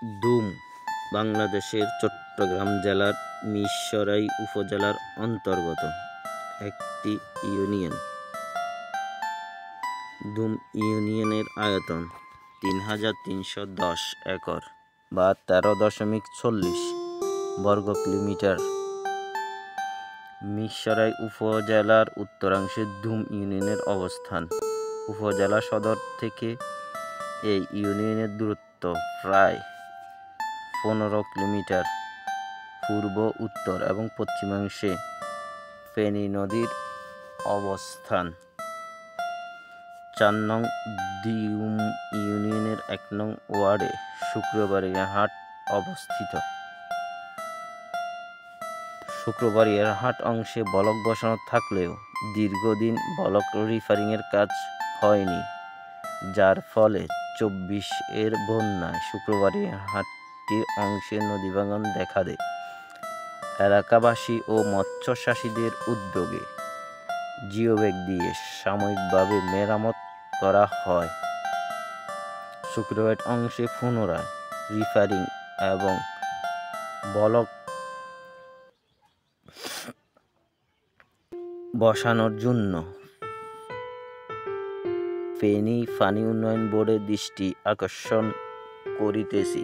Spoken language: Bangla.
দুম বাংলাদেশের চট্টগ্রাম জেলার মীরসরাই উপজেলার অন্তর্গত একটি ইউনিয়ন। দুম ইউনিয়নের আয়তন ৩৩১০ একর বা ১৩.৪০ বর্গ কিলোমিটার। মীরসরাই উপজেলার উত্তরাংশে দুম ইউনিয়নের অবস্থান। উপজেলা সদর থেকে এই ইউনিয়নের দূরত্ব প্রায় ১৫ কিলোমিটার। পূর্ব, উত্তর এবং পশ্চিমাংশে ফেনী নদীর অবস্থান। ৪ নং দুম ইউনিয়নের ১ নং ওয়ার্ডে শুক্রবারিয়া হাট অবস্থিত। শুক্রবারিয়া হাট অংশে ব্লক বসানো থাকলেও দীর্ঘদিন ব্লক রিপেয়ারিংয়ের কাজ হয়নি, যার ফলে ২৪-এর বন্যায় শুক্রবারিয়া হাটটির অংশে নদীভাঙন দেখা দেয়। এলাকাবাসী ও মৎস্য চাষীদের উদ্যোগে জিওব্যাগ দিয়ে সাময়িকভাবে মেরামত করা হয়। শুক্রবারিয়া অংশে পুনরায় রিপেয়ারিং এবং ব্লক বসানোর জন্য ফেনী পানি উন্নয়ন বোর্ডের দৃষ্টি আকর্ষণ করিতেছি।